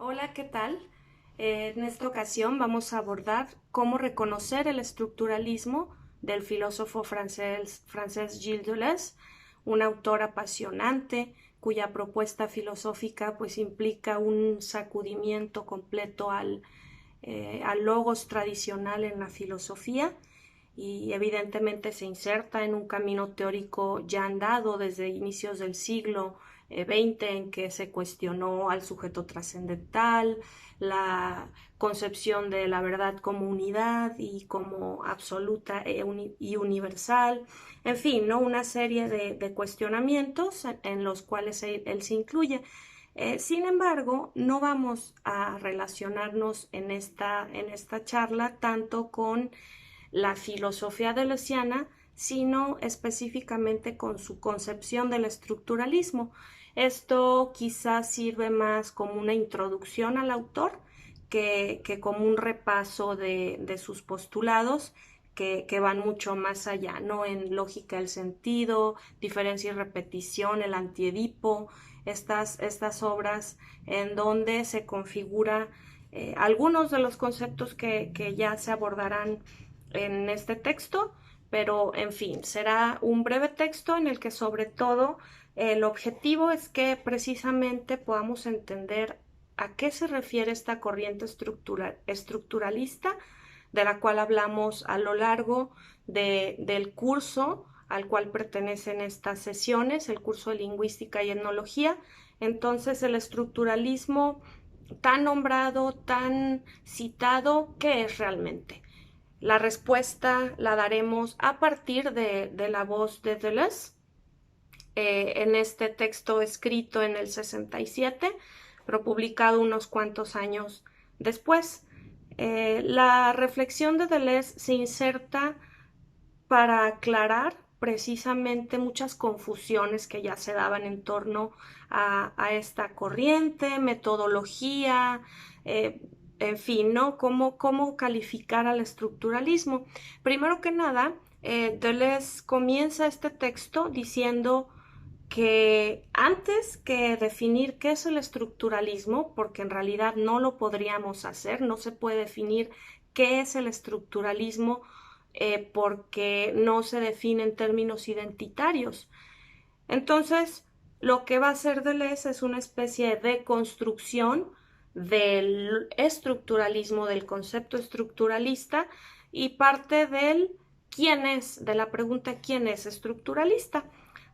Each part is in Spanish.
Hola, ¿qué tal? En esta ocasión vamos a abordar cómo reconocer el estructuralismo del filósofo francés Gilles Deleuze, un autor apasionante cuya propuesta filosófica pues implica un sacudimiento completo al logos tradicional en la filosofía y evidentemente se inserta en un camino teórico ya andado desde inicios del siglo XX, en que se cuestionó al sujeto trascendental, la concepción de la verdad como unidad y como absoluta y universal, en fin, ¿no? Una serie de cuestionamientos en los cuales él se incluye. Sin embargo, no vamos a relacionarnos en esta charla tanto con la filosofía deleuziana, sino específicamente con su concepción del estructuralismo. Esto quizás sirve más como una introducción al autor que como un repaso de sus postulados que van mucho más allá, ¿no? En lógica del sentido, diferencia y repetición, el antiedipo, estas obras en donde se configura algunos de los conceptos que ya se abordarán en este texto, pero en fin, será un breve texto en el que sobre todo el objetivo es que precisamente podamos entender a qué se refiere esta corriente estructuralista de la cual hablamos a lo largo del curso al cual pertenecen estas sesiones, el curso de lingüística y etnología. Entonces, el estructuralismo tan nombrado, tan citado, ¿qué es realmente? La respuesta la daremos a partir de la voz de Deleuze en este texto escrito en el 67, pero publicado unos cuantos años después. La reflexión de Deleuze se inserta para aclarar precisamente muchas confusiones que ya se daban en torno a esta corriente, metodología, en fin, ¿no? ¿Cómo calificar al estructuralismo? Primero que nada, Deleuze comienza este texto diciendo que antes que definir qué es el estructuralismo, porque en realidad no lo podríamos hacer, no se puede definir qué es el estructuralismo porque no se define en términos identitarios. Entonces, lo que va a hacer Deleuze es una especie de construcción del estructuralismo, del concepto estructuralista, y parte del quién es, de la pregunta quién es estructuralista,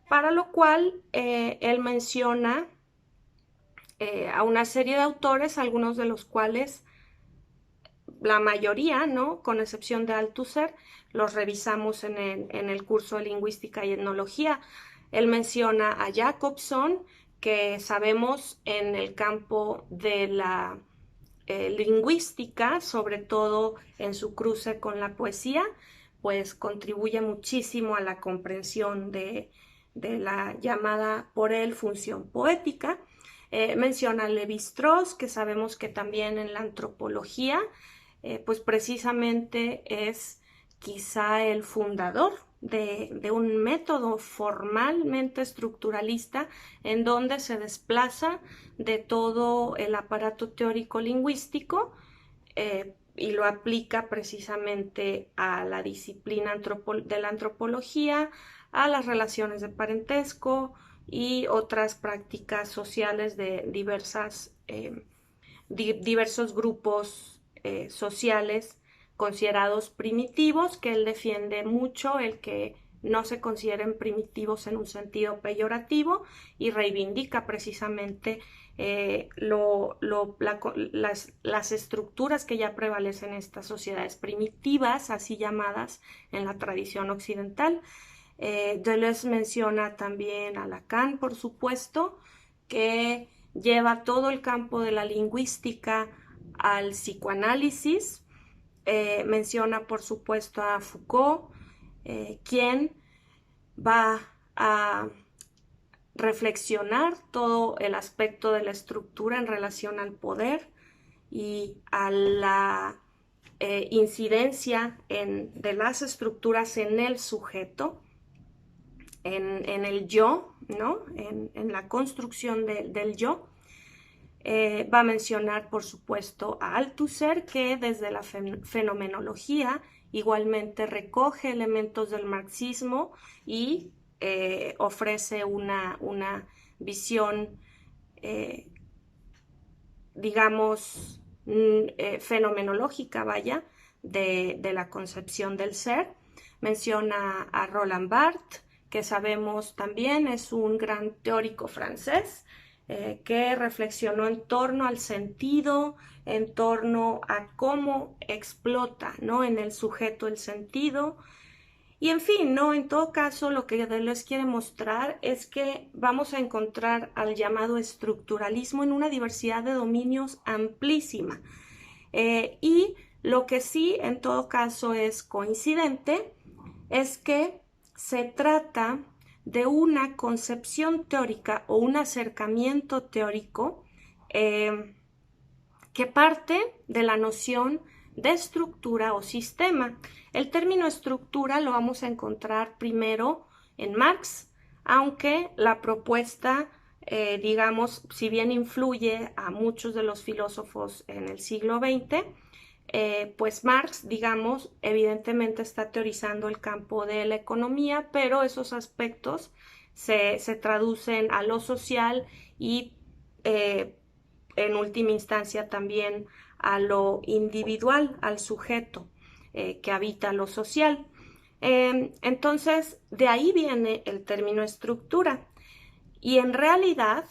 para lo cual él menciona a una serie de autores, algunos de los cuales la mayoría, ¿no? Con excepción de Althusser, los revisamos en el curso de lingüística y etnología. Él menciona a Jacobson, que sabemos en el campo de la lingüística, sobre todo en su cruce con la poesía, pues contribuye muchísimo a la comprensión de la llamada por él función poética. Menciona a Levi-Strauss, que sabemos que también en la antropología pues precisamente es quizá el fundador de un método formalmente estructuralista en donde se desplaza de todo el aparato teórico lingüístico y lo aplica precisamente a la disciplina de la antropología, a las relaciones de parentesco y otras prácticas sociales de diversos grupos sociales considerados primitivos, que él defiende mucho el que no se consideren primitivos en un sentido peyorativo, y reivindica precisamente las estructuras que ya prevalecen en estas sociedades primitivas, así llamadas en la tradición occidental. Deleuze menciona también a Lacan, por supuesto, que lleva todo el campo de la lingüística al psicoanálisis. Menciona, por supuesto, a Foucault, quien va a reflexionar todo el aspecto de la estructura en relación al poder y a la incidencia de las estructuras en el sujeto, en el yo, ¿no? En la construcción del yo. Va a mencionar, por supuesto, a Althusser, que desde la fenomenología igualmente recoge elementos del marxismo y ofrece una visión, digamos, fenomenológica, vaya, de la concepción del ser. Menciona a Roland Barthes, que sabemos también es un gran teórico francés, que reflexionó en torno al sentido, en torno a cómo explota, ¿no?, en el sujeto el sentido. Y en fin, ¿no? En todo caso, lo que Deleuze quiere mostrar es que vamos a encontrar al llamado estructuralismo en una diversidad de dominios amplísima. Y lo que sí, en todo caso, es coincidente es que se trata de una concepción teórica o un acercamiento teórico que parte de la noción de estructura o sistema. El término estructura lo vamos a encontrar primero en Marx, aunque la propuesta, digamos, si bien influye a muchos de los filósofos en el siglo XX, pues Marx, digamos, evidentemente está teorizando el campo de la economía, pero esos aspectos se traducen a lo social y en última instancia también a lo individual, al sujeto que habita lo social. Entonces, de ahí viene el término estructura. Y en realidad,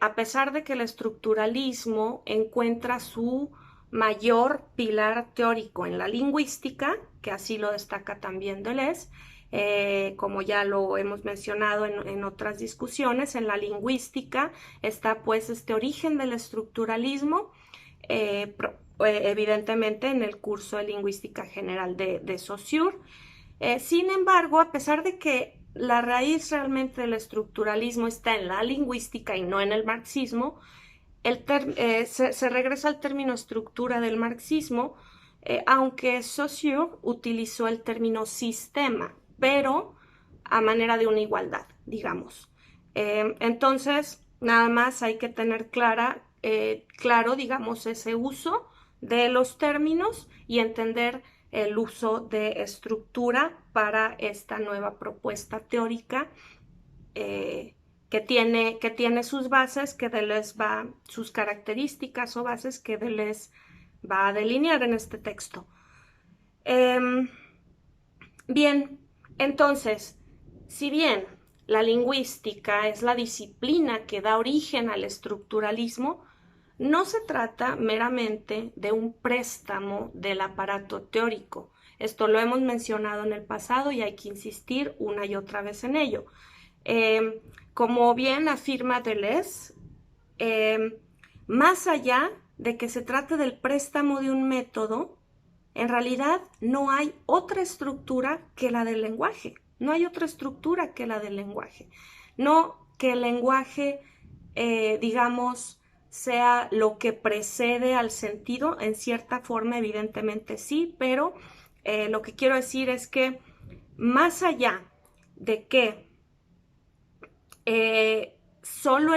a pesar de que el estructuralismo encuentra su mayor pilar teórico en la lingüística, que así lo destaca también Deleuze, como ya lo hemos mencionado en otras discusiones, en la lingüística está pues este origen del estructuralismo, evidentemente en el curso de Lingüística General de Saussure. Sin embargo, a pesar de que la raíz realmente del estructuralismo está en la lingüística y no en el marxismo, se regresa al término estructura del marxismo, aunque Saussure utilizó el término sistema, pero a manera de una igualdad, digamos. Entonces, nada más hay que tener claro, digamos, ese uso de los términos y entender el uso de estructura para esta nueva propuesta teórica que tiene sus bases, sus características o bases que Deleuze va a delinear en este texto. Bien, entonces, si bien la lingüística es la disciplina que da origen al estructuralismo, no se trata meramente de un préstamo del aparato teórico. Esto lo hemos mencionado en el pasado y hay que insistir una y otra vez en ello. Como bien afirma Deleuze, más allá de que se trate del préstamo de un método, en realidad no hay otra estructura que la del lenguaje. No hay otra estructura que la del lenguaje. No que el lenguaje, digamos, sea lo que precede al sentido, en cierta forma evidentemente sí, pero lo que quiero decir es que más allá de que solo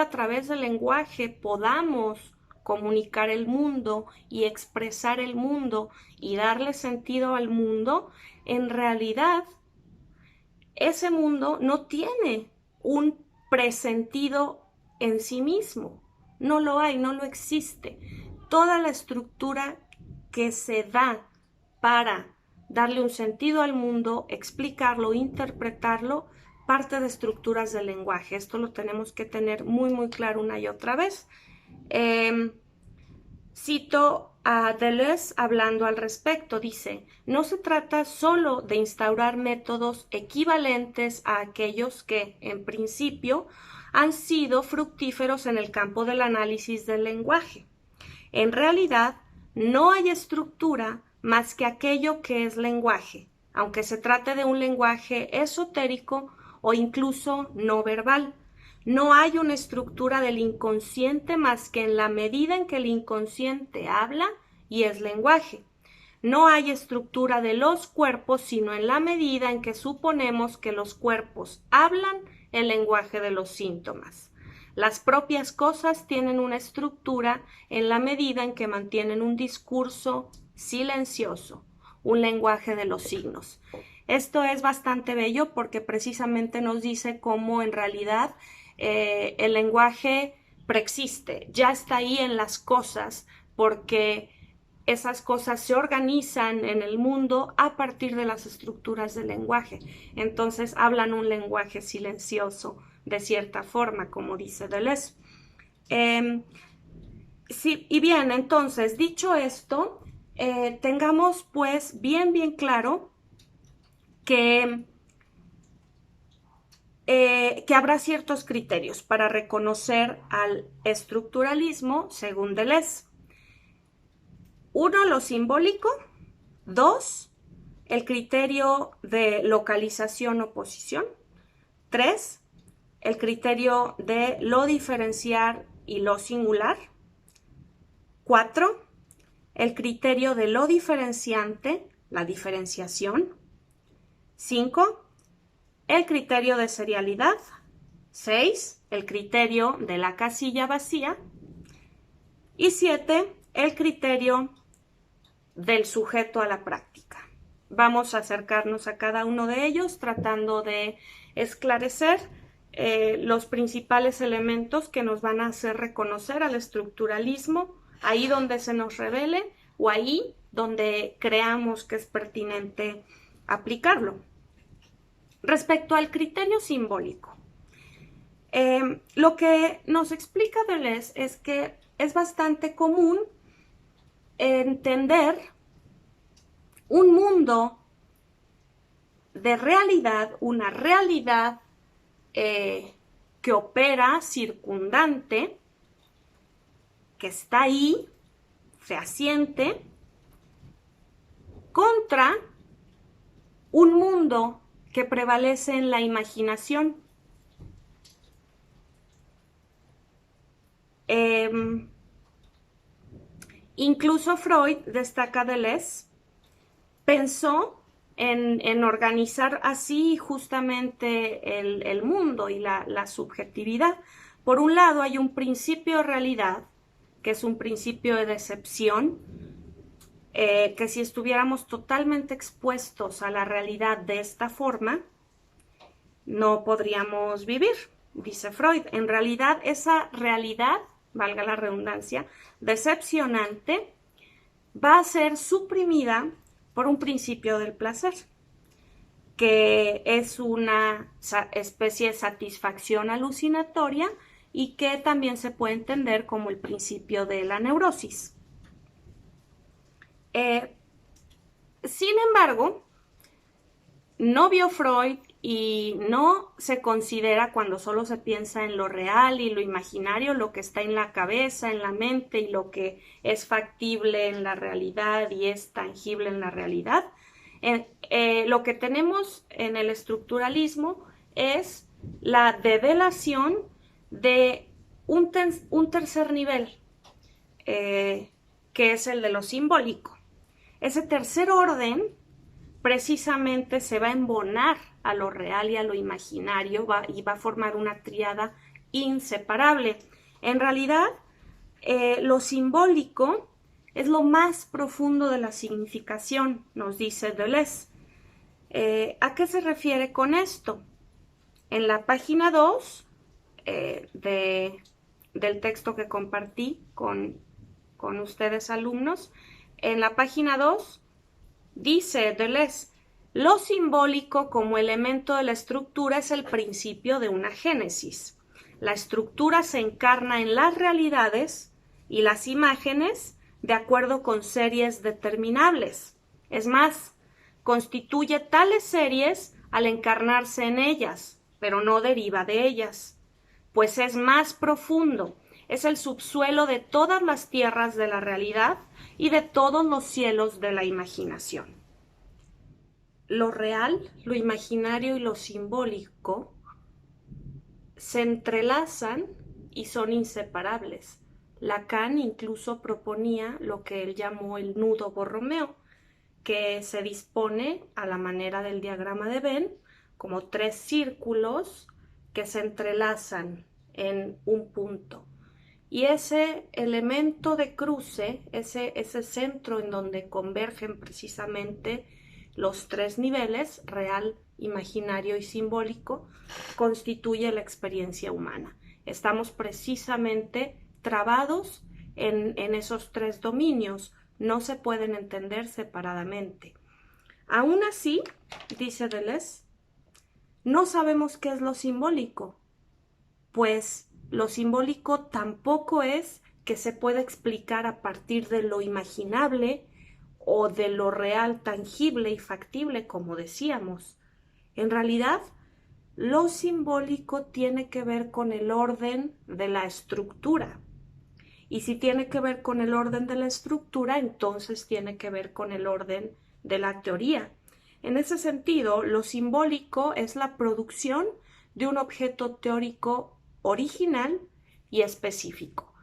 a través del lenguaje podamos comunicar el mundo y expresar el mundo y darle sentido al mundo, en realidad ese mundo no tiene un presentido en sí mismo, no lo hay, no lo existe. Toda la estructura que se da para darle un sentido al mundo, explicarlo, interpretarlo, parte de estructuras del lenguaje. Esto lo tenemos que tener muy, muy claro una y otra vez. Cito a Deleuze hablando al respecto. Dice, no se trata solo de instaurar métodos equivalentes a aquellos que, en principio, han sido fructíferos en el campo del análisis del lenguaje. En realidad, no hay estructura más que aquello que es lenguaje, aunque se trate de un lenguaje esotérico o incluso no verbal. No hay una estructura del inconsciente más que en la medida en que el inconsciente habla y es lenguaje. No hay estructura de los cuerpos sino en la medida en que suponemos que los cuerpos hablan el lenguaje de los síntomas. Las propias cosas tienen una estructura en la medida en que mantienen un discurso silencioso, un lenguaje de los signos. Esto es bastante bello porque precisamente nos dice cómo en realidad el lenguaje preexiste, ya está ahí en las cosas, porque esas cosas se organizan en el mundo a partir de las estructuras del lenguaje. Entonces hablan un lenguaje silencioso de cierta forma, como dice Deleuze. Sí, y bien, entonces, dicho esto, tengamos pues bien claro que habrá ciertos criterios para reconocer al estructuralismo según Deleuze. 1, lo simbólico. 2, el criterio de localización o posición. 3, el criterio de lo diferenciar y lo singular. 4, el criterio de lo diferenciante, la diferenciación. 5, el criterio de serialidad. 6, el criterio de la casilla vacía. Y 7, el criterio del sujeto a la práctica. Vamos a acercarnos a cada uno de ellos tratando de esclarecer los principales elementos que nos van a hacer reconocer al estructuralismo, ahí donde se nos revele o ahí donde creamos que es pertinente aplicarlo. Respecto al criterio simbólico, lo que nos explica Deleuze es que es bastante común entender un mundo de realidad, una realidad que opera circundante, que está ahí, fehaciente, contra un mundo que prevalece en la imaginación. Incluso Freud, destaca Deleuze, pensó en organizar así justamente el mundo y la subjetividad. Por un lado hay un principio de realidad, que es un principio de decepción, que si estuviéramos totalmente expuestos a la realidad de esta forma, no podríamos vivir, dice Freud. En realidad esa realidad, valga la redundancia, decepcionante, va a ser suprimida por un principio del placer, que es una especie de satisfacción alucinatoria y que también se puede entender como el principio de la neurosis. Sin embargo, no vio Freud y no se considera, cuando solo se piensa en lo real y lo imaginario, lo que está en la cabeza, en la mente y lo que es factible en la realidad y es tangible en la realidad. Lo que tenemos en el estructuralismo es la develación de un tercer nivel, que es el de lo simbólico. Ese tercer orden precisamente se va a embonar a lo real y a lo imaginario y va a formar una tríada inseparable. En realidad, lo simbólico es lo más profundo de la significación, nos dice Deleuze. ¿A qué se refiere con esto? En la página 2 del texto que compartí con ustedes, alumnos, en la página 2 dice Deleuze: lo simbólico como elemento de la estructura es el principio de una génesis. La estructura se encarna en las realidades y las imágenes de acuerdo con series determinables. Es más, constituye tales series al encarnarse en ellas, pero no deriva de ellas, pues es más profundo, es el subsuelo de todas las tierras de la realidad y de todos los cielos de la imaginación. Lo real, lo imaginario y lo simbólico se entrelazan y son inseparables. Lacan incluso proponía lo que él llamó el nudo Borromeo, que se dispone a la manera del diagrama de Venn como 3 círculos que se entrelazan en un punto. Y ese elemento de cruce, ese centro en donde convergen precisamente los tres niveles, real, imaginario y simbólico, constituye la experiencia humana. Estamos precisamente trabados en esos tres dominios, no se pueden entender separadamente. Aún así, dice Deleuze, no sabemos qué es lo simbólico, pues lo simbólico tampoco es que se pueda explicar a partir de lo imaginable o de lo real, tangible y factible, como decíamos. En realidad, lo simbólico tiene que ver con el orden de la estructura. Y si tiene que ver con el orden de la estructura, entonces tiene que ver con el orden de la teoría. En ese sentido, lo simbólico es la producción de un objeto teórico original y específico.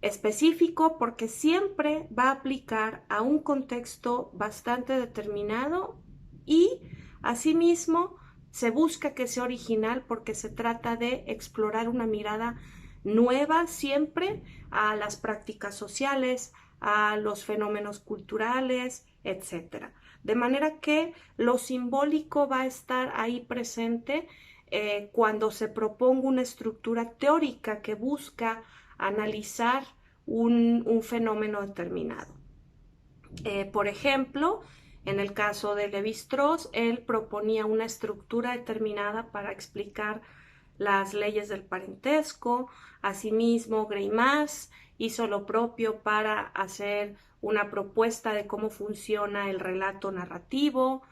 Específico porque siempre va a aplicar a un contexto bastante determinado y, asimismo, se busca que sea original porque se trata de explorar una mirada nueva siempre a las prácticas sociales, a los fenómenos culturales, etc. De manera que lo simbólico va a estar ahí presente cuando se proponga una estructura teórica que busca analizar un fenómeno determinado. Por ejemplo, en el caso de Lévi-Strauss, él proponía una estructura determinada para explicar las leyes del parentesco. Asimismo, Greimas hizo lo propio para hacer una propuesta de cómo funciona el relato narrativo.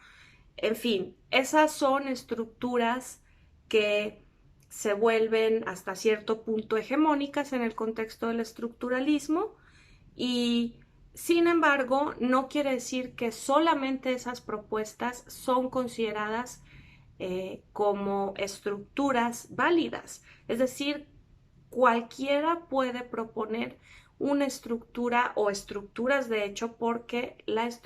En fin, esas son estructuras que se vuelven hasta cierto punto hegemónicas en el contexto del estructuralismo y, sin embargo, no quiere decir que solamente esas propuestas son consideradas como estructuras válidas. Es decir, cualquiera puede proponer una estructura o estructuras de hecho porque las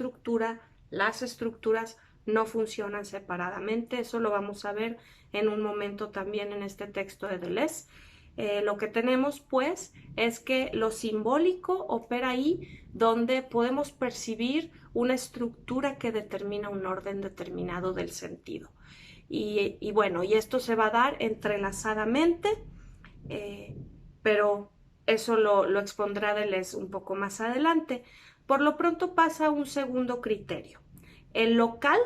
estructuras no funcionan separadamente. Eso lo vamos a ver en un momento también en este texto de Deleuze. Lo que tenemos pues es que lo simbólico opera ahí donde podemos percibir una estructura que determina un orden determinado del sentido. Y bueno, y esto se va a dar entrelazadamente, pero eso lo expondrá Deleuze un poco más adelante. Por lo pronto pasa a un segundo criterio, el local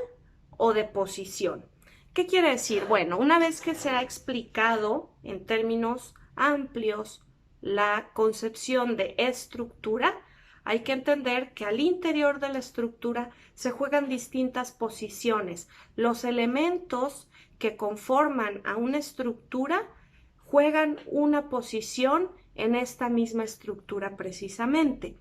o de posición. ¿Qué quiere decir? Bueno, una vez que se ha explicado en términos amplios la concepción de estructura, hay que entender que al interior de la estructura se juegan distintas posiciones. Los elementos que conforman a una estructura juegan una posición en esta misma estructura precisamente.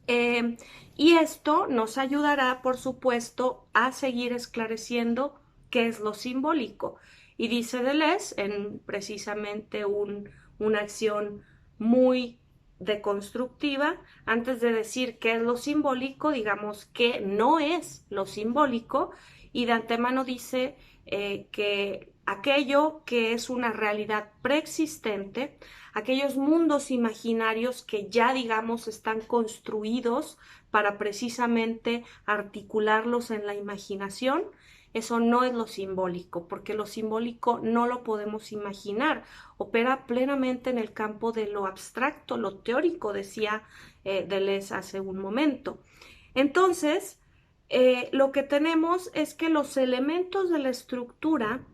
Y esto nos ayudará, por supuesto, a seguir esclareciendo qué es lo simbólico. Y dice Deleuze, en precisamente una acción muy deconstructiva, antes de decir qué es lo simbólico, digamos que no es lo simbólico, y de antemano dice que aquello que es una realidad preexistente, aquellos mundos imaginarios que ya, digamos, están construidos para precisamente articularlos en la imaginación, eso no es lo simbólico, porque lo simbólico no lo podemos imaginar, opera plenamente en el campo de lo abstracto, lo teórico, decía Deleuze hace un momento. Entonces, lo que tenemos es que los elementos de la estructura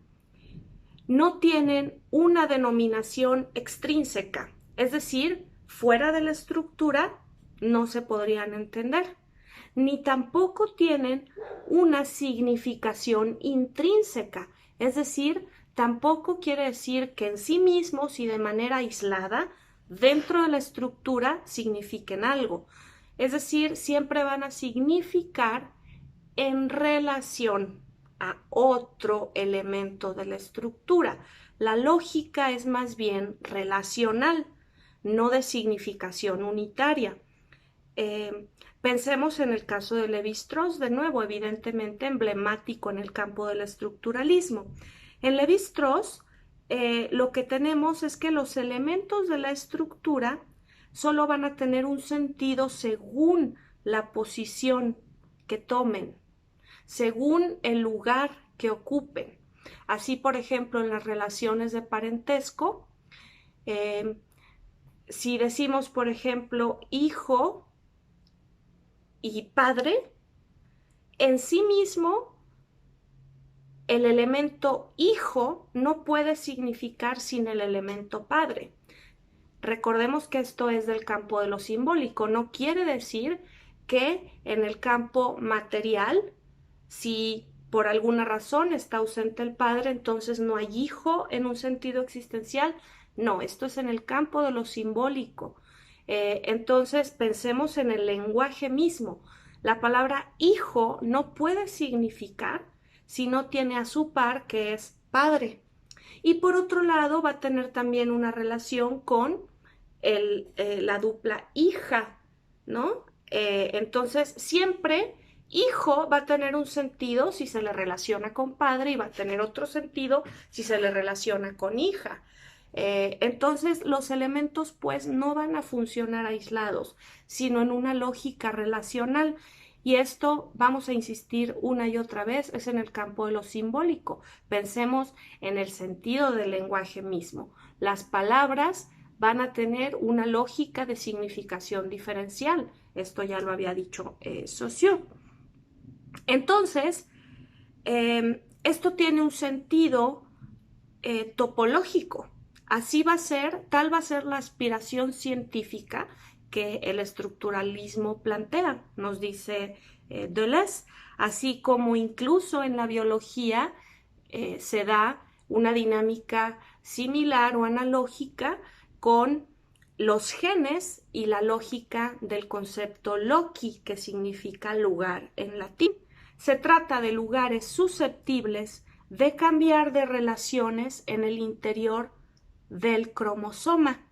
no tienen una denominación extrínseca, es decir, fuera de la estructura no se podrían entender, ni tampoco tienen una significación intrínseca, es decir, tampoco quiere decir que en sí mismos y de manera aislada, dentro de la estructura, signifiquen algo. Es decir, siempre van a significar en relación a otro elemento de la estructura. La lógica es más bien relacional, no de significación unitaria. Pensemos en el caso de Lévi-Strauss, de nuevo, evidentemente emblemático en el campo del estructuralismo. En Lévi-Strauss, lo que tenemos es que los elementos de la estructura solo van a tener un sentido según la posición que tomen, según el lugar que ocupen. Así, por ejemplo, en las relaciones de parentesco, si decimos, por ejemplo, hijo y padre, en sí mismo el elemento hijo no puede significar sin el elemento padre. Recordemos que esto es del campo de lo simbólico, no quiere decir que en el campo material, si por alguna razón está ausente el padre, entonces no hay hijo en un sentido existencial. No, esto es en el campo de lo simbólico. Entonces pensemos en el lenguaje mismo. La palabra hijo no puede significar si no tiene a su par, que es padre. Y por otro lado va a tener también una relación con la dupla hija, ¿no? Entonces siempre hijo va a tener un sentido si se le relaciona con padre y va a tener otro sentido si se le relaciona con hija. Entonces los elementos pues no van a funcionar aislados, sino en una lógica relacional. Y esto, vamos a insistir una y otra vez, es en el campo de lo simbólico. Pensemos en el sentido del lenguaje mismo. Las palabras van a tener una lógica de significación diferencial. Esto ya lo había dicho Saussure. Entonces, esto tiene un sentido topológico. Así va a ser, tal va a ser la aspiración científica que el estructuralismo plantea, nos dice Deleuze, así como incluso en la biología se da una dinámica similar o analógica con los genes y la lógica del concepto loci, que significa lugar en latín. Se trata de lugares susceptibles de cambiar de relaciones en el interior del cromosoma.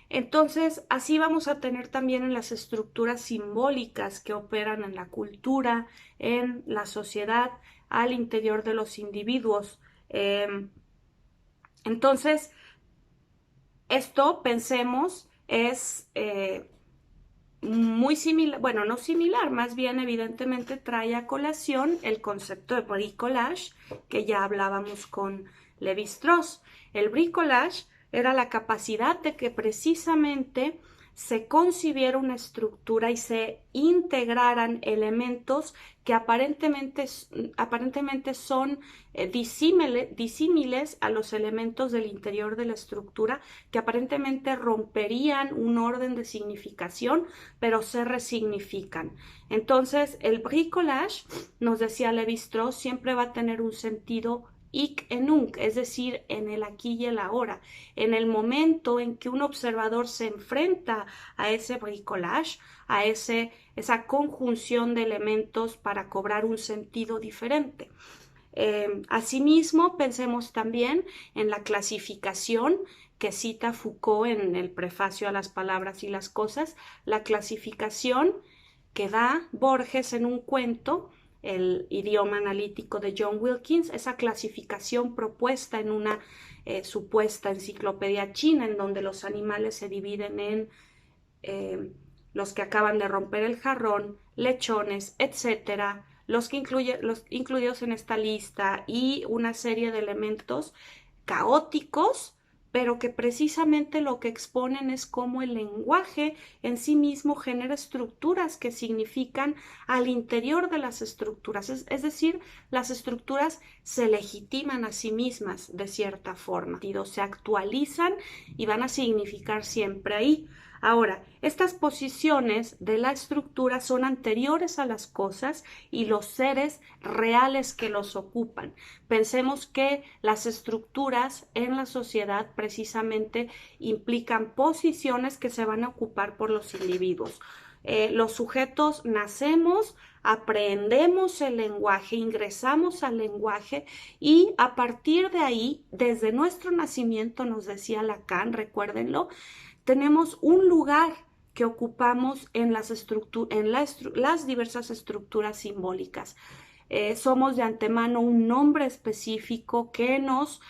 Entonces, así vamos a tener también en las estructuras simbólicas que operan en la cultura, en la sociedad, al interior de los individuos. Entonces, esto, pensemos, es muy similar, bueno, no similar, más bien evidentemente trae a colación el concepto de bricolage, que ya hablábamos con Lévi-Strauss. El bricolage era la capacidad de que precisamente se concibiera una estructura y se integraran elementos que aparentemente son disímiles a los elementos del interior de la estructura, que aparentemente romperían un orden de significación, pero se resignifican. Entonces, el bricolage, nos decía Lévi-Strauss, siempre va a tener un sentido hic et nunc, es decir, en el aquí y el ahora, en el momento en que un observador se enfrenta a ese bricolage, a esa conjunción de elementos para cobrar un sentido diferente. Asimismo, pensemos también en la clasificación que cita Foucault en el prefacio a las palabras y las cosas, la clasificación que da Borges en un cuento, el idioma analítico de John Wilkins, esa clasificación propuesta en una supuesta enciclopedia china, en donde los animales se dividen en los que acaban de romper el jarrón, lechones, etcétera, los incluidos en esta lista, y una serie de elementos caóticos, pero que precisamente lo que exponen es cómo el lenguaje en sí mismo genera estructuras que significan al interior de las estructuras, es decir, las estructuras se legitiman a sí mismas de cierta forma, se actualizan y van a significar siempre ahí. Ahora, estas posiciones de la estructura son anteriores a las cosas y los seres reales que los ocupan. Pensemos que las estructuras en la sociedad precisamente implican posiciones que se van a ocupar por los individuos. Los sujetos nacemos, aprendemos el lenguaje, ingresamos al lenguaje y a partir de ahí, desde nuestro nacimiento, nos decía Lacan, recuérdenlo, tenemos un lugar que ocupamos en las diversas estructuras simbólicas. somos de antemano un nombre específico que nos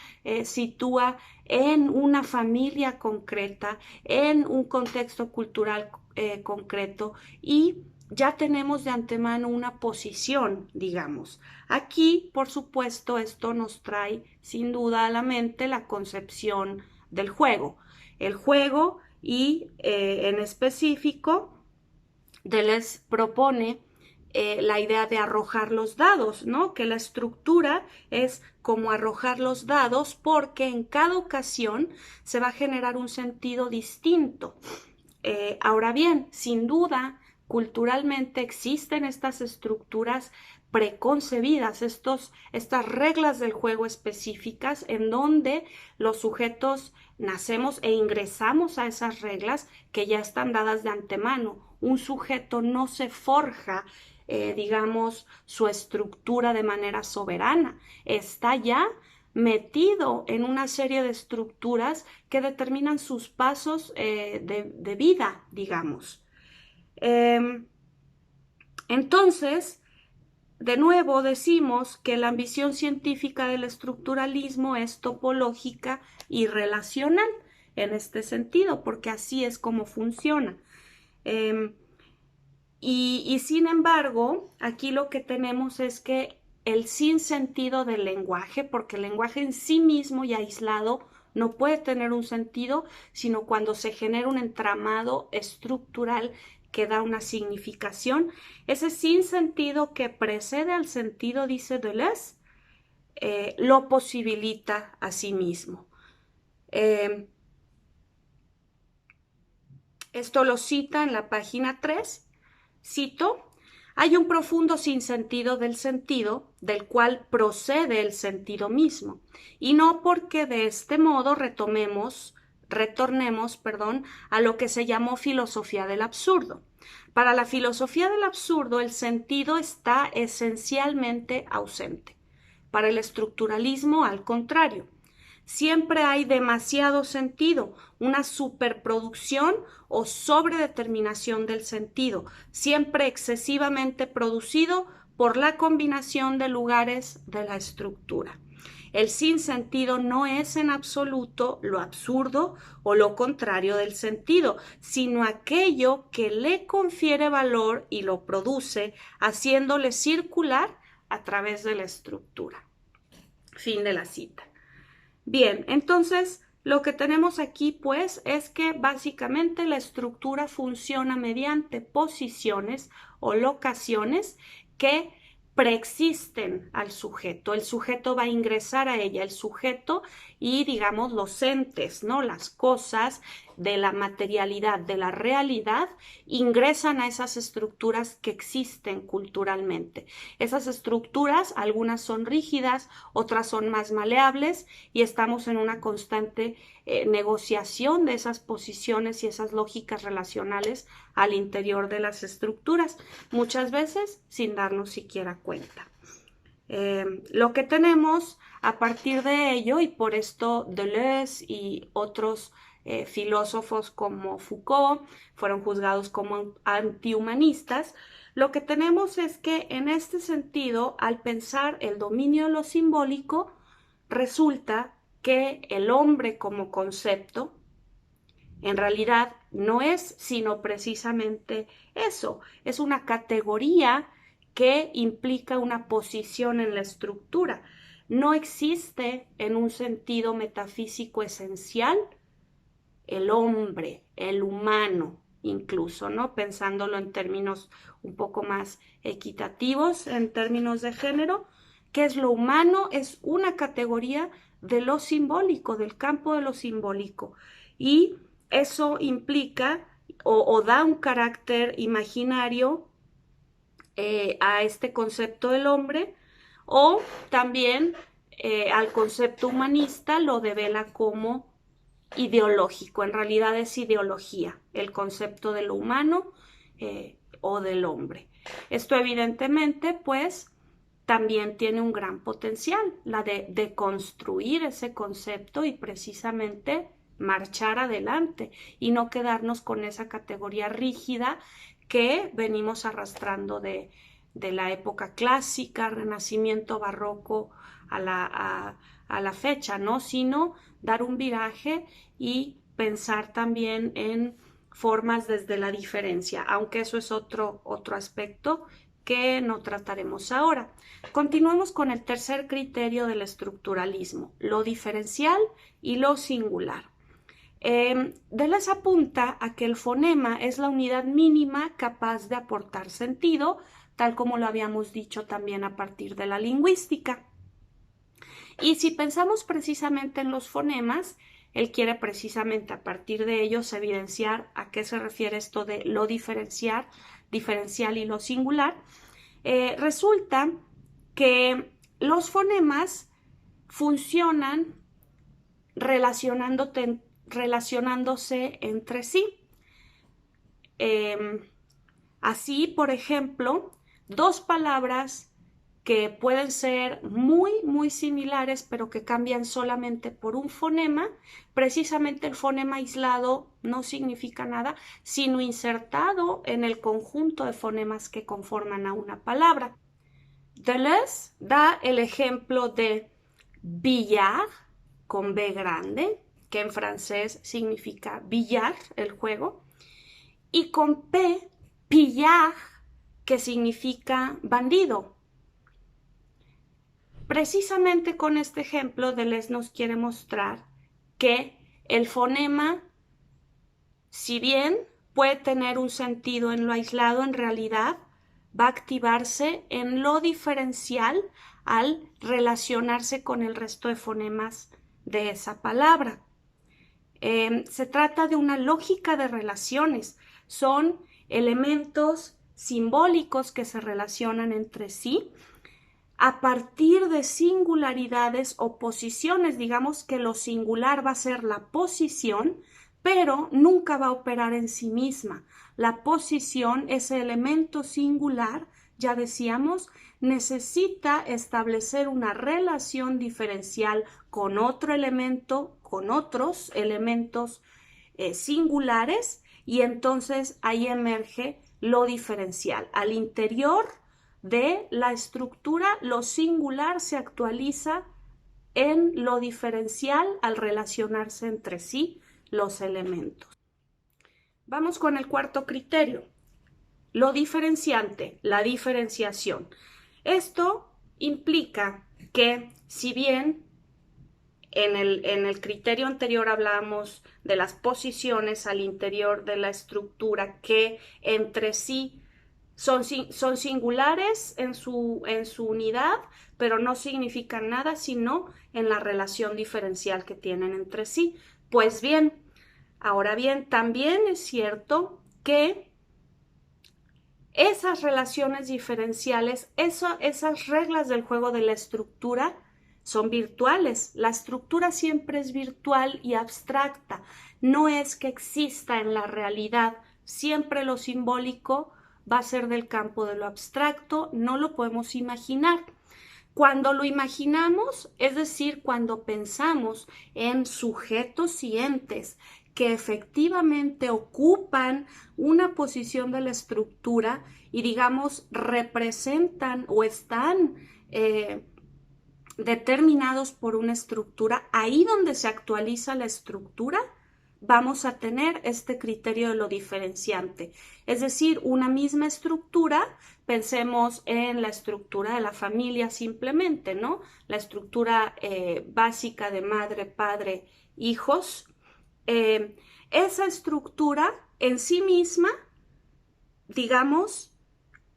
sitúa en una familia concreta, en un contexto cultural concreto, y ya tenemos de antemano una posición, digamos. Aquí, por supuesto, esto nos trae sin duda a la mente la concepción del juego. El juego y en específico Deleuze propone la idea de arrojar los dados, ¿no? Que la estructura es como arrojar los dados porque en cada ocasión se va a generar un sentido distinto. Ahora bien, sin duda, culturalmente existen estas estructuras preconcebidas, estas reglas del juego específicas en donde los sujetos nacemos e ingresamos a esas reglas que ya están dadas de antemano. Un sujeto no se forja, digamos, su estructura de manera soberana, está ya metido en una serie de estructuras que determinan sus pasos de vida, digamos. Entonces, de nuevo decimos que la ambición científica del estructuralismo es topológica y relacional en este sentido, porque así es como funciona. Y sin embargo, aquí lo que tenemos es que el sinsentido del lenguaje, porque el lenguaje en sí mismo y aislado no puede tener un sentido, sino cuando se genera un entramado estructural que da una significación. Ese sinsentido que precede al sentido, dice Deleuze, lo posibilita a sí mismo. Esto lo cita en la página 3. Cito: hay un profundo sinsentido del sentido, del cual procede el sentido mismo, y no porque de este modo retornemos, a lo que se llamó filosofía del absurdo. Para la filosofía del absurdo, el sentido está esencialmente ausente. Para el estructuralismo, al contrario. Siempre hay demasiado sentido, una superproducción o sobredeterminación del sentido, siempre excesivamente producido por la combinación de lugares de la estructura. El sinsentido no es en absoluto lo absurdo o lo contrario del sentido, sino aquello que le confiere valor y lo produce, haciéndole circular a través de la estructura. Fin de la cita. Bien, entonces lo que tenemos aquí pues es que básicamente la estructura funciona mediante posiciones o locaciones que preexisten al sujeto. El sujeto va a ingresar a ella, el sujeto y digamos los entes, ¿no? Las cosas de la materialidad, de la realidad, ingresan a esas estructuras que existen culturalmente. Esas estructuras, algunas son rígidas, otras son más maleables y estamos en una constante negociación de esas posiciones y esas lógicas relacionales al interior de las estructuras, muchas veces sin darnos siquiera cuenta. Lo que tenemos a partir de ello, y por esto Deleuze y otros filósofos como Foucault fueron juzgados como antihumanistas, lo que tenemos es que en este sentido, al pensar el dominio de lo simbólico, resulta que el hombre como concepto en realidad no es sino precisamente eso, es una categoría que implica una posición en la estructura. No existe en un sentido metafísico esencial el hombre, el humano, incluso, ¿no? Pensándolo en términos un poco más equitativos, en términos de género. ¿Qué es lo humano? Es una categoría de lo simbólico, del campo de lo simbólico. Y eso implica o da un carácter imaginario a este concepto del hombre, o también al concepto humanista lo devela como ideológico. En realidad es ideología, el concepto de lo humano o del hombre. Esto evidentemente pues también tiene un gran potencial, la de construir ese concepto y precisamente marchar adelante y no quedarnos con esa categoría rígida que venimos arrastrando de de la época clásica, Renacimiento, Barroco a la fecha, ¿no? Sino dar un viraje y pensar también en formas desde la diferencia, aunque eso es otro aspecto que no trataremos ahora. Continuemos con el tercer criterio del estructuralismo, lo diferencial y lo singular. Deleuze apunta a que el fonema es la unidad mínima capaz de aportar sentido, tal como lo habíamos dicho también a partir de la lingüística. Y si pensamos precisamente en los fonemas, él quiere precisamente a partir de ellos evidenciar a qué se refiere esto de lo diferencial y lo singular. Resulta que los fonemas funcionan relacionándose entre sí. Así, por ejemplo, dos palabras que pueden ser muy similares, pero que cambian solamente por un fonema. Precisamente el fonema aislado no significa nada, sino insertado en el conjunto de fonemas que conforman a una palabra. Deleuze da el ejemplo de billard, con B grande, que en francés significa billar, el juego, y con P, pillard, que significa bandido. Precisamente con este ejemplo, Deleuze nos quiere mostrar que el fonema, si bien puede tener un sentido en lo aislado, en realidad va a activarse en lo diferencial al relacionarse con el resto de fonemas de esa palabra. Se trata de una lógica de relaciones, son elementos simbólicos que se relacionan entre sí a partir de singularidades o posiciones. Digamos que lo singular va a ser la posición, pero nunca va a operar en sí misma. La posición, ese elemento singular, ya decíamos, necesita establecer una relación diferencial con otro elemento, con otros elementos singulares, y entonces ahí emerge lo diferencial. Al interior de la estructura, lo singular se actualiza en lo diferencial al relacionarse entre sí los elementos. Vamos con el cuarto criterio, lo diferenciante, la diferenciación. Esto implica que, si bien en el criterio anterior hablábamos de las posiciones al interior de la estructura que entre sí son singulares en su unidad, pero no significan nada sino en la relación diferencial que tienen entre sí. Pues bien, ahora bien, también es cierto que esas relaciones diferenciales, esas reglas del juego de la estructura son virtuales. La estructura siempre es virtual y abstracta. No es que exista en la realidad. Siempre lo simbólico va a ser del campo de lo abstracto, no lo podemos imaginar. Cuando lo imaginamos, es decir, cuando pensamos en sujetos y entes que efectivamente ocupan una posición de la estructura y, digamos, representan o están determinados por una estructura, ahí donde se actualiza la estructura, vamos a tener este criterio de lo diferenciante. Es decir, una misma estructura, pensemos en la estructura de la familia simplemente, ¿no? La estructura básica de madre, padre, hijos. Esa estructura en sí misma, digamos,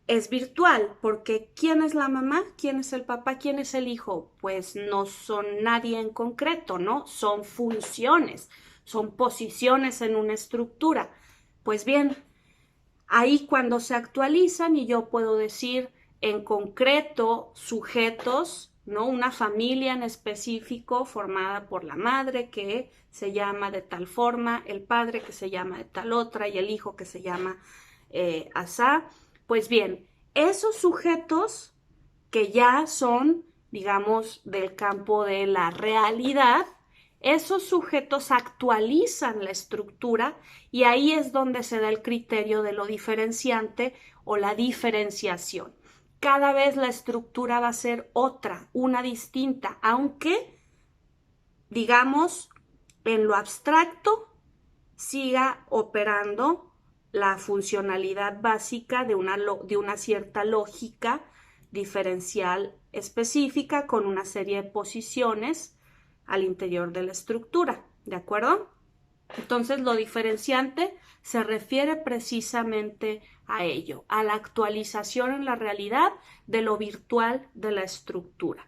es virtual, porque ¿quién es la mamá? ¿Quién es el papá? ¿Quién es el hijo? Pues no son nadie en concreto, ¿no? Son funciones, son posiciones en una estructura. Pues bien, ahí cuando se actualizan y yo puedo decir en concreto sujetos, ¿no? Una familia en específico formada por la madre que se llama de tal forma, el padre que se llama de tal otra y el hijo que se llama asá. Pues bien, esos sujetos que ya son, digamos, del campo de la realidad, esos sujetos actualizan la estructura y ahí es donde se da el criterio de lo diferenciante o la diferenciación. cada vez la estructura va a ser otra, una distinta, aunque, digamos, en lo abstracto siga operando la funcionalidad básica de una cierta lógica diferencial específica con una serie de posiciones al interior de la estructura, ¿de acuerdo? Entonces, lo diferenciante se refiere precisamente a ello, a la actualización en la realidad de lo virtual de la estructura.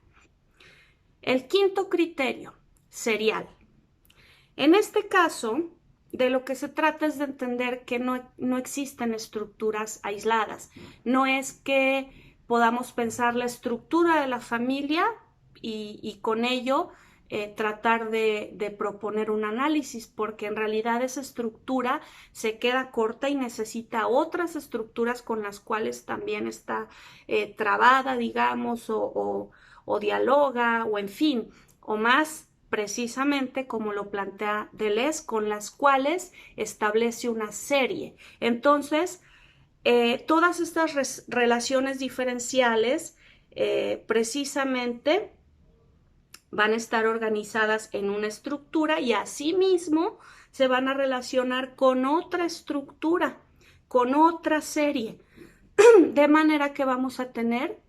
El quinto criterio, serial. En este caso, de lo que se trata es de entender que no existen estructuras aisladas. No es que podamos pensar la estructura de la familia y con ello tratar de proponer un análisis, porque en realidad esa estructura se queda corta y necesita otras estructuras con las cuales también está trabada, digamos, o dialoga, o en fin, o más precisamente como lo plantea Deleuze, con las cuales establece una serie. Entonces, todas estas relaciones diferenciales precisamente van a estar organizadas en una estructura y asimismo se van a relacionar con otra estructura, con otra serie, de manera que vamos a tener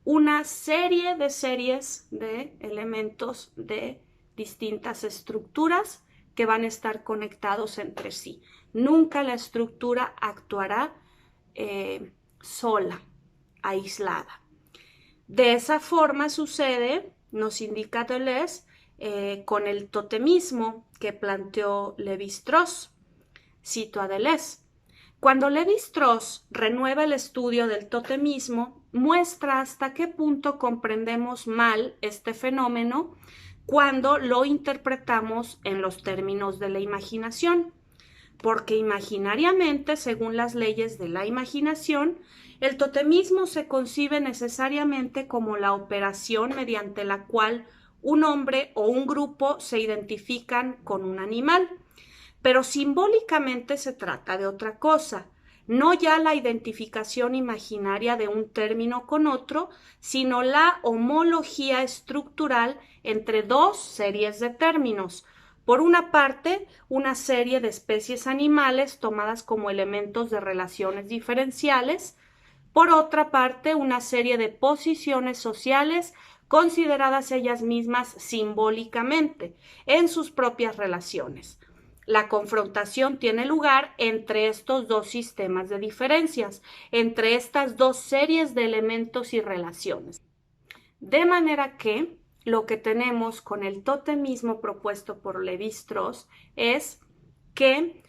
una serie de series de elementos de distintas estructuras que van a estar conectados entre sí. Nunca la estructura actuará sola, aislada. De esa forma sucede, nos indica Deleuze, con el totemismo que planteó Lévi-Strauss. Cito a Deleuze. Cuando Lévi-Strauss renueva el estudio del totemismo, muestra hasta qué punto comprendemos mal este fenómeno cuando lo interpretamos en los términos de la imaginación, porque imaginariamente, según las leyes de la imaginación, el totemismo se concibe necesariamente como la operación mediante la cual un hombre o un grupo se identifican con un animal. Pero simbólicamente se trata de otra cosa, no ya la identificación imaginaria de un término con otro, sino la homología estructural entre dos series de términos. Por una parte, una serie de especies animales tomadas como elementos de relaciones diferenciales. Por otra parte, una serie de posiciones sociales consideradas ellas mismas simbólicamente en sus propias relaciones. La confrontación tiene lugar entre estos dos sistemas de diferencias, entre estas dos series de elementos y relaciones. De manera que lo que tenemos con el totemismo propuesto por Lévi-Strauss es que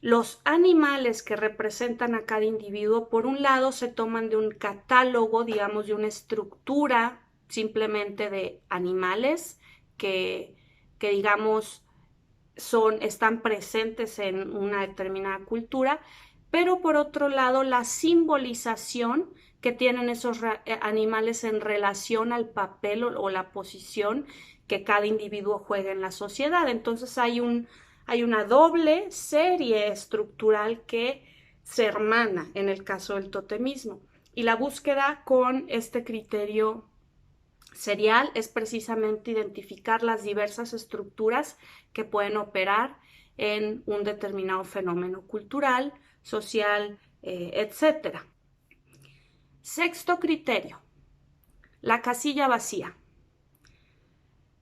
los animales que representan a cada individuo, por un lado, se toman de un catálogo, digamos, de una estructura simplemente de animales que digamos, están presentes en una determinada cultura, pero por otro lado la simbolización que tienen esos animales en relación al papel o la posición que cada individuo juega en la sociedad. Entonces hay una doble serie estructural que se hermana en el caso del totemismo. Y la búsqueda con este criterio serial es precisamente identificar las diversas estructuras que pueden operar en un determinado fenómeno cultural, social, etc. Sexto criterio, la casilla vacía.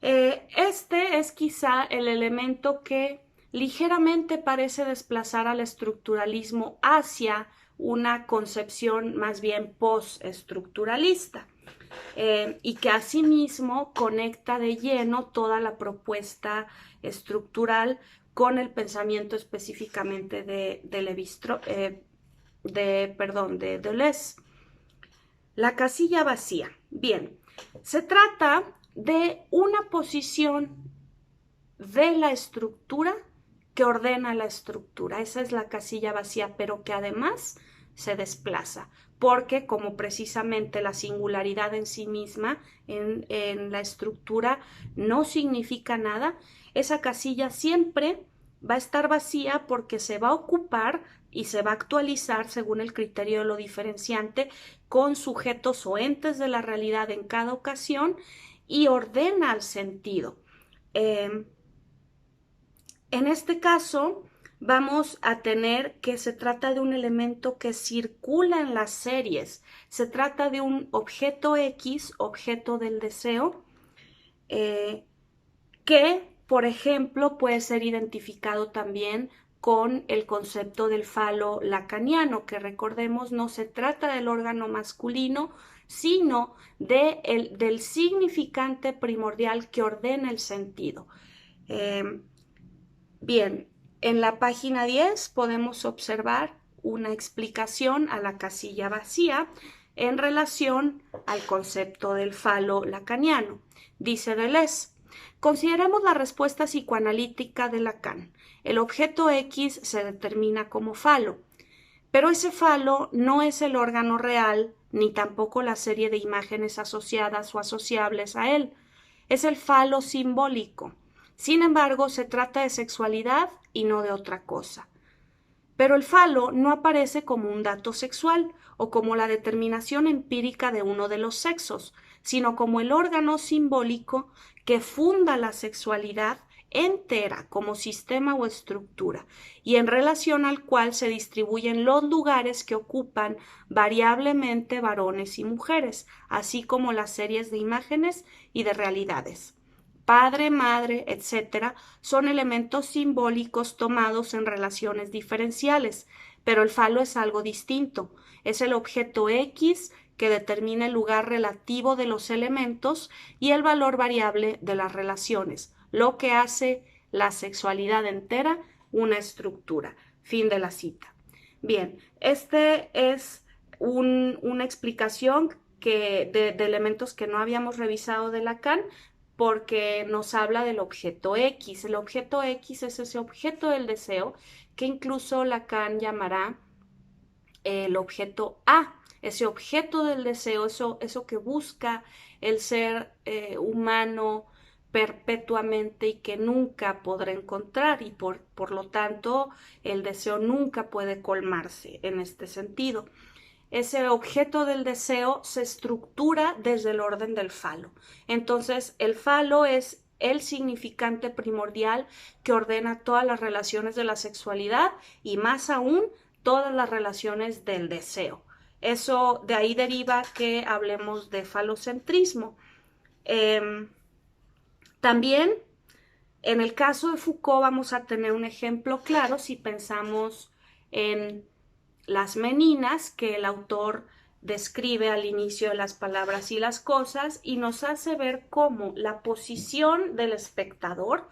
Este es quizá el elemento que ligeramente parece desplazar al estructuralismo hacia una concepción más bien postestructuralista. Y que asimismo conecta de lleno toda la propuesta estructural con el pensamiento específicamente de Deleuze. La casilla vacía. Bien, se trata de una posición de la estructura que ordena la estructura. Esa es la casilla vacía, pero que además se desplaza, porque como precisamente la singularidad en sí misma en la estructura no significa nada, esa casilla siempre va a estar vacía porque se va a ocupar y se va a actualizar según el criterio de lo diferenciante con sujetos o entes de la realidad en cada ocasión y ordena el sentido. En este caso, vamos a tener que se trata de un elemento que circula en las series. Se trata de un objeto X, objeto del deseo, que, por ejemplo, puede ser identificado también con el concepto del falo lacaniano, que recordemos no se trata del órgano masculino, sino del significante primordial que ordena el sentido. Bien, en la página 10 podemos observar una explicación a la casilla vacía en relación al concepto del falo lacaniano. Dice Deleuze: consideremos la respuesta psicoanalítica de Lacan. El objeto X se determina como falo, pero ese falo no es el órgano real, ni tampoco la serie de imágenes asociadas o asociables a él. Es el falo simbólico. Sin embargo, se trata de sexualidad y no de otra cosa. Pero el falo no aparece como un dato sexual o como la determinación empírica de uno de los sexos, sino como el órgano simbólico que funda la sexualidad entera como sistema o estructura, y en relación al cual se distribuyen los lugares que ocupan variablemente varones y mujeres, así como las series de imágenes y de realidades. Padre, madre, etc., son elementos simbólicos tomados en relaciones diferenciales, pero el falo es algo distinto. Es el objeto X que determina el lugar relativo de los elementos y el valor variable de las relaciones, lo que hace la sexualidad entera una estructura. Fin de la cita. Bien, este es una explicación de elementos que no habíamos revisado de Lacan, porque nos habla del objeto X. El objeto X es ese objeto del deseo que incluso Lacan llamará el objeto A, ese objeto del deseo, eso que busca el ser humano perpetuamente y que nunca podrá encontrar, y por lo tanto el deseo nunca puede colmarse en este sentido. Ese objeto del deseo se estructura desde el orden del falo. Entonces, el falo es el significante primordial que ordena todas las relaciones de la sexualidad y más aún todas las relaciones del deseo. Eso de ahí deriva que hablemos de falocentrismo. También en el caso de Foucault vamos a tener un ejemplo claro si pensamos en las meninas que el autor describe al inicio de Las palabras y las cosas, y nos hace ver cómo la posición del espectador,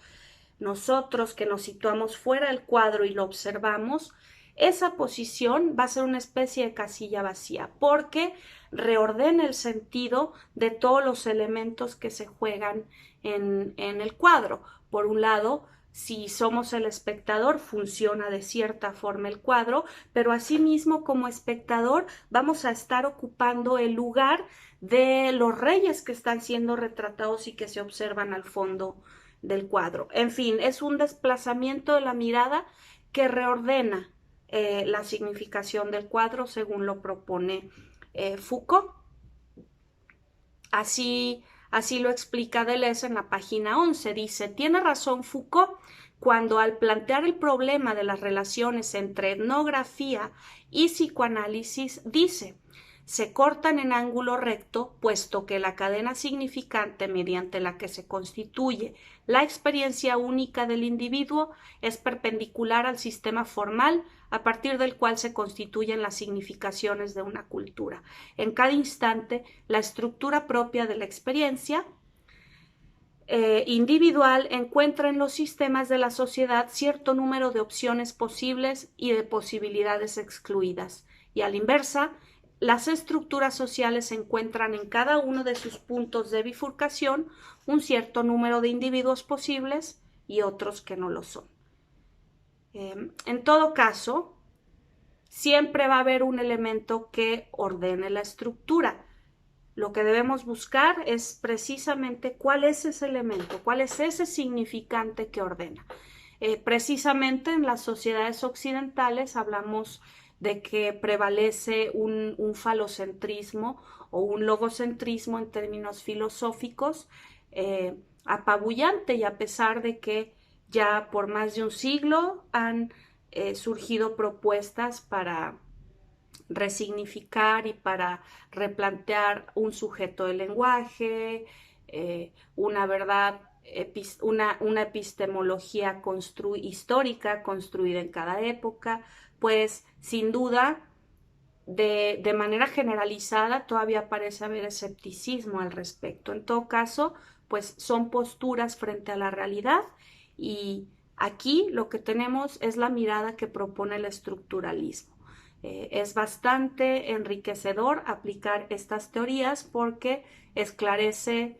nosotros que nos situamos fuera del cuadro y lo observamos, esa posición va a ser una especie de casilla vacía, porque reordena el sentido de todos los elementos que se juegan en el cuadro. Por un lado, si somos el espectador, funciona de cierta forma el cuadro, pero asimismo como espectador vamos a estar ocupando el lugar de los reyes que están siendo retratados y que se observan al fondo del cuadro. En fin, es un desplazamiento de la mirada que reordena la significación del cuadro según lo propone Foucault. Así lo explica Deleuze en la página 11. Dice: tiene razón Foucault cuando al plantear el problema de las relaciones entre etnografía y psicoanálisis dice: se cortan en ángulo recto, puesto que la cadena significante mediante la que se constituye la experiencia única del individuo es perpendicular al sistema formal a partir del cual se constituyen las significaciones de una cultura. En cada instante, la estructura propia de la experiencia individual encuentra en los sistemas de la sociedad cierto número de opciones posibles y de posibilidades excluidas, y a la inversa, las estructuras sociales encuentran en cada uno de sus puntos de bifurcación un cierto número de individuos posibles y otros que no lo son. En todo caso, siempre va a haber un elemento que ordene la estructura. Lo que debemos buscar es precisamente cuál es ese elemento, cuál es ese significante que ordena. Precisamente en las sociedades occidentales hablamos de que prevalece un falocentrismo o un logocentrismo en términos filosóficos apabullante, y a pesar de que ya por más de un siglo han surgido propuestas para resignificar y para replantear un sujeto del lenguaje, una verdad, una epistemología histórica construida en cada época, pues sin duda, de manera generalizada, todavía parece haber escepticismo al respecto. En todo caso, pues son posturas frente a la realidad, y aquí lo que tenemos es la mirada que propone el estructuralismo. Es bastante enriquecedor aplicar estas teorías porque esclarece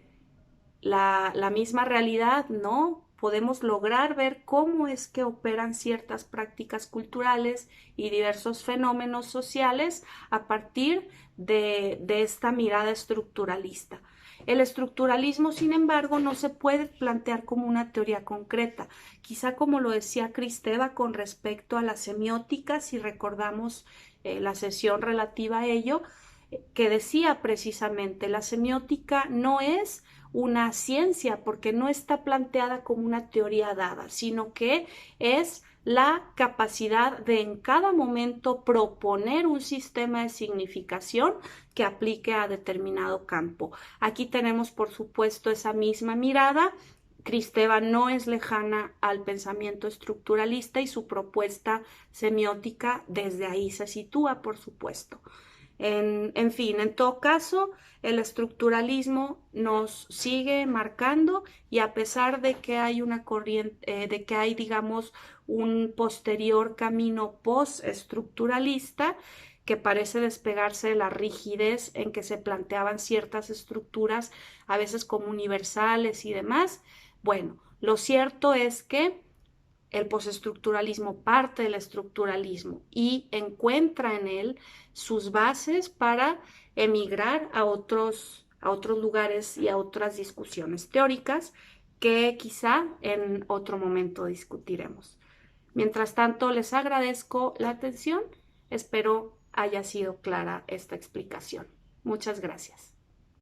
la misma realidad, ¿no? Podemos lograr ver cómo es que operan ciertas prácticas culturales y diversos fenómenos sociales a partir de esta mirada estructuralista. El estructuralismo, sin embargo, no se puede plantear como una teoría concreta. Quizá como lo decía Kristeva con respecto a la semiótica, si recordamos la sesión relativa a ello, que decía precisamente, la semiótica no es una ciencia porque no está planteada como una teoría dada, sino que es la capacidad de en cada momento proponer un sistema de significación que aplique a determinado campo. Aquí tenemos, por supuesto, esa misma mirada. Kristeva no es lejana al pensamiento estructuralista y su propuesta semiótica desde ahí se sitúa, por supuesto. En fin, en todo caso, el estructuralismo nos sigue marcando, y a pesar de que hay una corriente, de que hay, digamos, un posterior camino postestructuralista que parece despegarse de la rigidez en que se planteaban ciertas estructuras, a veces como universales y demás. Bueno, lo cierto es que el postestructuralismo parte del estructuralismo y encuentra en él sus bases para emigrar a otros lugares y a otras discusiones teóricas que quizá en otro momento discutiremos. Mientras tanto, les agradezco la atención. Espero haya sido clara esta explicación. Muchas gracias.